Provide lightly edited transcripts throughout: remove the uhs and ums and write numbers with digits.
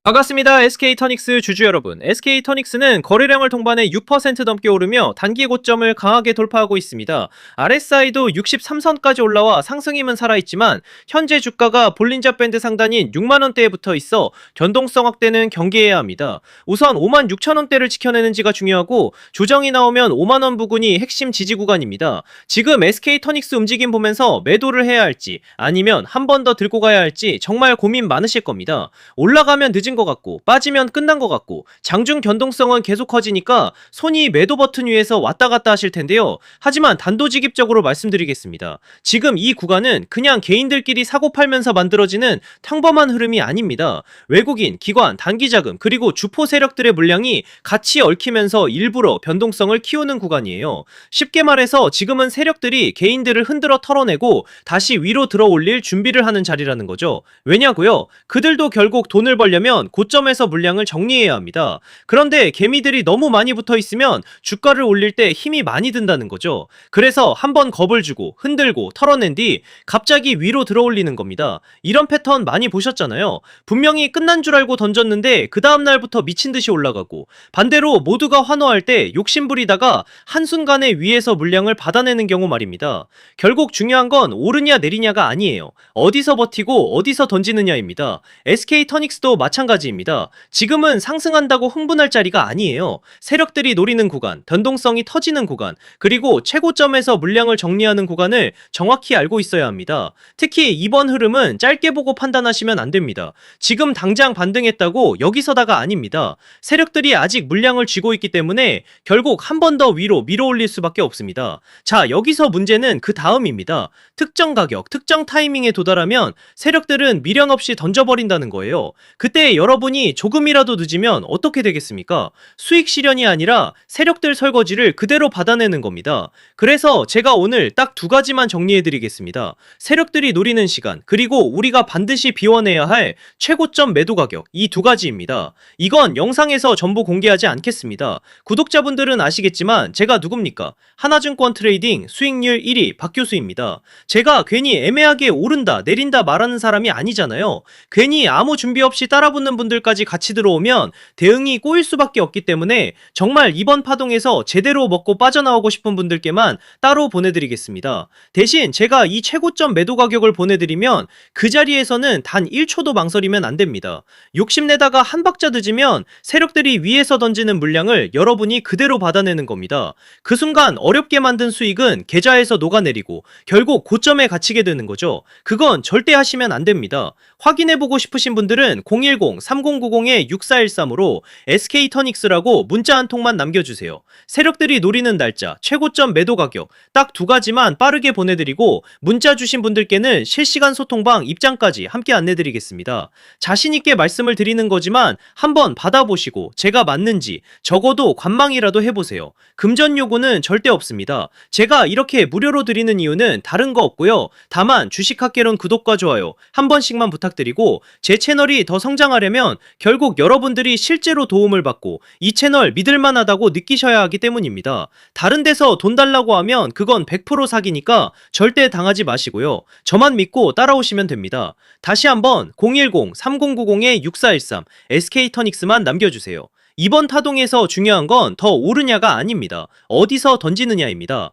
반갑습니다. SK이터닉스 주주 여러분. SK이터닉스는 거래량을 동반해 6% 넘게 오르며 단기 고점을 강하게 돌파하고 있습니다. RSI도 63선까지 올라와 상승 힘은 살아있지만 현재 주가가 볼린저 밴드 상단인 6만원대에 붙어 있어 변동성 확대는 경계해야 합니다. 우선 5만 6천원대를 지켜내는지가 중요하고 조정이 나오면 5만원 부근이 핵심 지지 구간입니다. 지금 SK이터닉스 움직임 보면서 매도를 해야 할지 아니면 한 번 더 들고 가야 할지 정말 고민 많으실 겁니다. 올라가면 늦은 것 같고 빠지면 끝난 것 같고 장중 변동성은 계속 커지니까 손이 매도 버튼 위에서 왔다 갔다 하실 텐데요. 하지만 단도직입적으로 말씀드리겠습니다. 지금 이 구간은 그냥 개인들끼리 사고 팔면서 만들어지는 평범한 흐름이 아닙니다. 외국인, 기관, 단기자금 그리고 주포 세력들의 물량이 같이 얽히면서 일부러 변동성을 키우는 구간이에요. 쉽게 말해서 지금은 세력들이 개인들을 흔들어 털어내고 다시 위로 들어 올릴 준비를 하는 자리라는 거죠. 왜냐고요? 그들도 결국 돈을 벌려면 고점에서 물량을 정리해야 합니다. 그런데 개미들이 너무 많이 붙어 있으면 주가를 올릴 때 힘이 많이 든다는 거죠. 그래서 한번 겁을 주고 흔들고 털어낸 뒤 갑자기 위로 들어올리는 겁니다. 이런 패턴 많이 보셨잖아요. 분명히 끝난 줄 알고 던졌는데 그 다음날부터 미친듯이 올라가고, 반대로 모두가 환호할 때 욕심부리다가 한순간에 위에서 물량을 받아내는 경우 말입니다. 결국 중요한 건 오르냐 내리냐가 아니에요. 어디서 버티고 어디서 던지느냐입니다. SK이터닉스도 마찬가지입니다. 지금은 상승한다고 흥분할 자리가 아니에요. 세력들이 노리는 구간, 변동성이 터지는 구간, 그리고 최고점에서 물량을 정리하는 구간을 정확히 알고 있어야 합니다. 특히 이번 흐름은 짧게 보고 판단하시면 안 됩니다. 지금 당장 반등했다고 여기서다가 아닙니다. 세력들이 아직 물량을 쥐고 있기 때문에 결국 한 번 더 위로 밀어올릴 수밖에 없습니다. 자, 여기서 문제는 그 다음입니다. 특정 가격, 특정 타이밍에 도달하면 세력들은 미련 없이 던져버린다는 거예요. 그때 여러분이 조금이라도 늦으면 어떻게 되겠습니까? 수익 실현이 아니라 세력들 설거지를 그대로 받아내는 겁니다. 그래서 제가 오늘 딱 두 가지만 정리해드리겠습니다. 세력들이 노리는 시간, 그리고 우리가 반드시 비워내야 할 최고점 매도 가격, 이 두 가지입니다. 이건 영상에서 전부 공개하지 않겠습니다. 구독자분들은 아시겠지만 제가 누굽니까? 하나증권 트레이딩 수익률 1위 박교수입니다. 제가 괜히 애매하게 오른다 내린다 말하는 사람이 아니잖아요. 괜히 아무 준비 없이 따라붙는 분들까지 같이 들어오면 대응이 꼬일 수밖에 없기 때문에 정말 이번 파동에서 제대로 먹고 빠져나오고 싶은 분들께만 따로 보내드리겠습니다. 대신 제가 이 최고점 매도 가격을 보내드리면 그 자리에서는 단 1초도 망설이면 안 됩니다. 욕심내다가 한 박자 늦으면 세력들이 위에서 던지는 물량을 여러분이 그대로 받아내는 겁니다. 그 순간 어렵게 만든 수익은 계좌에서 녹아내리고 결국 고점에 갇히게 되는 거죠. 그건 절대 하시면 안 됩니다. 확인해보고 싶으신 분들은 010-3090-6413으로 SK이터닉스라고 문자 한 통만 남겨주세요. 세력들이 노리는 날짜, 최고점 매도 가격 딱 두 가지만 빠르게 보내드리고 문자 주신 분들께는 실시간 소통방 입장까지 함께 안내드리겠습니다. 자신있게 말씀을 드리는 거지만 한번 받아보시고 제가 맞는지 적어도 관망이라도 해보세요. 금전 요구는 절대 없습니다. 제가 이렇게 무료로 드리는 이유는 다른 거 없고요. 다만 주식학개론 구독과 좋아요 한 번씩만 부탁드리고, 제 채널이 더 성장하려면 결국 여러분들이 실제로 도움을 받고 이 채널 믿을만하다고 느끼셔야 하기 때문입니다. 다른 데서 돈 달라고 하면 그건 100% 사기니까 절대 당하지 마시고요. 저만 믿고 따라오시면 됩니다. 다시 한번 010-3090-6413 SK이터닉스만 남겨주세요. 이번 타동에서 중요한 건 더 오르냐가 아닙니다. 어디서 던지느냐입니다.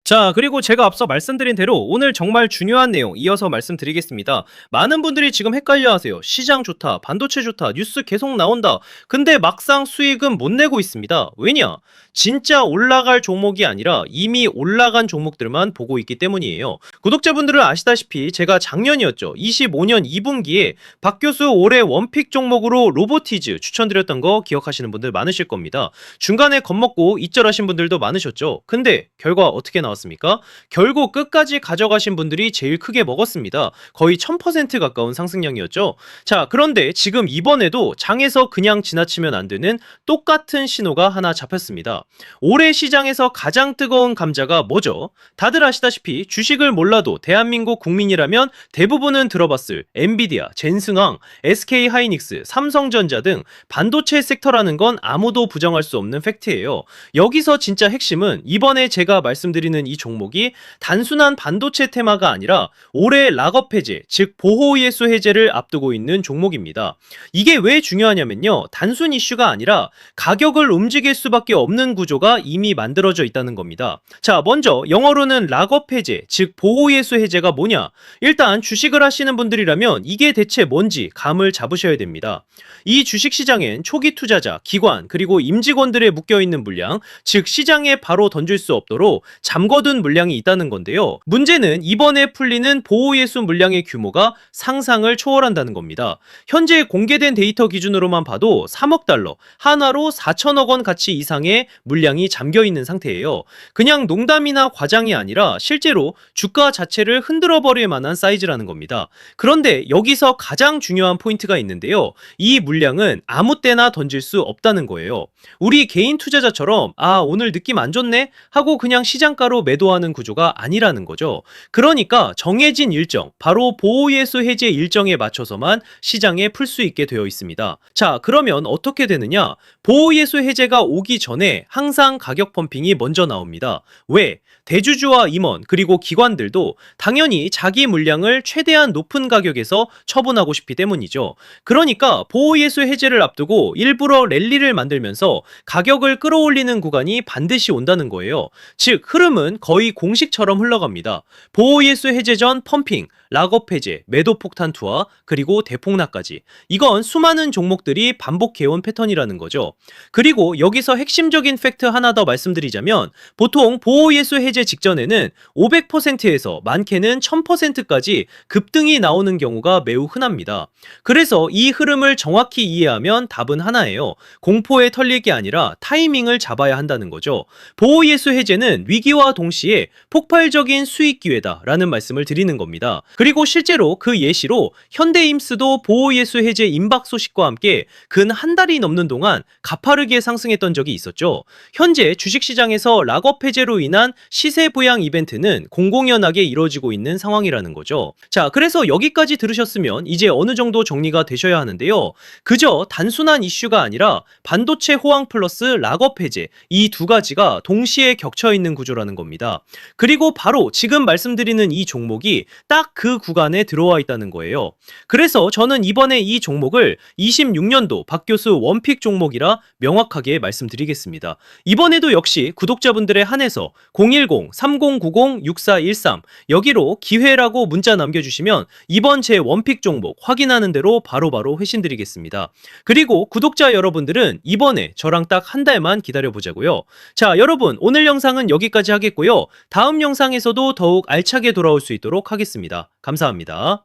자, 그리고 제가 앞서 말씀드린 대로 오늘 정말 중요한 내용 이어서 말씀드리겠습니다. 많은 분들이 지금 헷갈려 하세요. 시장 좋다, 반도체 좋다, 뉴스 계속 나온다. 근데 막상 수익은 못 내고 있습니다. 왜냐? 진짜 올라갈 종목이 아니라 이미 올라간 종목들만 보고 있기 때문이에요. 구독자분들은 아시다시피 제가 작년이었죠. 25년 2분기에 박교수 올해 원픽 종목으로 로보티즈 추천드렸던 거 기억하시는 분들 많으실 겁니다. 중간에 겁먹고 잊절하신 분들도 많으셨죠. 근데 결과 어떻게 나왔습니까? 결국 끝까지 가져가신 분들이 제일 크게 먹었습니다. 거의 1000% 가까운 상승량이었죠. 자, 그런데 지금 이번에도 장에서 그냥 지나치면 안 되는 똑같은 신호가 하나 잡혔습니다. 올해 시장에서 가장 뜨거운 감자가 뭐죠? 다들 아시다시피 주식을 몰라도 대한민국 국민이라면 대부분은 들어봤을 엔비디아, 젠승항, SK하이닉스, 삼성전자 등 반도체 섹터라는 건 아무도 부정할 수 없는 팩트예요. 여기서 진짜 핵심은 이번에 제가 말씀드리는 있는 이 종목이 단순한 반도체 테마가 아니라 올해 락업 해제, 즉 보호예수 해제를 앞두고 있는 종목입니다. 이게 왜 중요하냐면요. 단순 이슈가 아니라 가격을 움직일 수밖에 없는 구조가 이미 만들어져 있다는 겁니다. 자, 먼저 영어로는 락업 해제, 즉 보호예수 해제가 뭐냐? 일단 주식을 하시는 분들이라면 이게 대체 뭔지 감을 잡으셔야 됩니다. 이 주식시장엔 초기 투자자, 기관, 그리고 임직원들의 묶여있는 물량, 즉 시장에 바로 던질 수 없도록 잠궈둔 물량이 있다는 건데요. 문제는 이번에 풀리는 보호예수 물량의 규모가 상상을 초월한다는 겁니다. 현재 공개된 데이터 기준으로만 봐도 3억 달러, 하나로 4천억 원 가치 이상의 물량이 잠겨있는 상태예요. 그냥 농담이나 과장이 아니라 실제로 주가 자체를 흔들어버릴 만한 사이즈라는 겁니다. 그런데 여기서 가장 중요한 포인트가 있는데요. 이 물량은 아무 때나 던질 수 없다는 거예요. 우리 개인 투자자처럼 오늘 느낌 안 좋네 하고 그냥 시장가로 매도하는 구조가 아니라는 거죠. 그러니까 정해진 일정, 바로 보호예수 해제 일정에 맞춰서만 시장에 풀 수 있게 되어 있습니다. 자, 그러면 어떻게 되느냐? 보호예수 해제가 오기 전에 항상 가격 펌핑이 먼저 나옵니다. 왜? 대주주와 임원 그리고 기관들도 당연히 자기 물량을 최대한 높은 가격에서 처분하고 싶기 때문이죠. 그러니까 보호예수 해제를 앞두고 일부러 랠리를 만들면서 가격을 끌어올리는 구간이 반드시 온다는 거예요. 즉 흐름은 거의 공식처럼 흘러갑니다. 보호예수 해제 전 펌핑, 락업 해제, 매도 폭탄 투하, 그리고 대폭락까지. 이건 수많은 종목들이 반복해온 패턴이라는 거죠. 그리고 여기서 핵심적인 팩트 하나 더 말씀드리자면 보통 보호예수 해제 직전에는 500%에서 많게는 1000%까지 급등이 나오는 경우가 매우 흔합니다. 그래서 이 흐름을 정확히 이해하면 답은 하나예요. 공포에 털릴 게 아니라 타이밍을 잡아야 한다는 거죠. 보호예수 해제는 위기와 동시에 폭발적인 수익 기회다라는 말씀을 드리는 겁니다. 그리고 실제로 그 예시로 현대임스도 보호예수 해제 임박 소식과 함께 근 한 달이 넘는 동안 가파르게 상승했던 적이 있었죠. 현재 주식시장에서 락업 해제로 인한 시세 부양 이벤트는 공공연하게 이루어지고 있는 상황이라는 거죠. 자, 그래서 여기까지 들으셨으면 이제 어느 정도 정리가 되셔야 하는데요. 그저 단순한 이슈가 아니라 반도체 호황 플러스 락업 해제, 이 두 가지가 동시에 겹쳐 있는 구조라는 겁니다. 그리고 바로 지금 말씀드리는 이 종목이 딱 그 구간에 들어와 있다는 거예요. 그래서 저는 이번에 이 종목을 26년도 박 교수 원픽 종목이라 명확하게 말씀드리겠습니다. 이번에도 역시 구독자분들의 한해서 010-3090-6413 여기로 기회라고 문자 남겨주시면 이번 제 원픽 종목 확인하는 대로 바로바로 회신드리겠습니다. 그리고 구독자 여러분들은 이번에 저랑 딱 한 달만 기다려보자고요. 자, 여러분 오늘 영상은 여기까지 하겠고요. 다음 영상에서도 더욱 알차게 돌아올 수 있도록 하겠습니다. 감사합니다.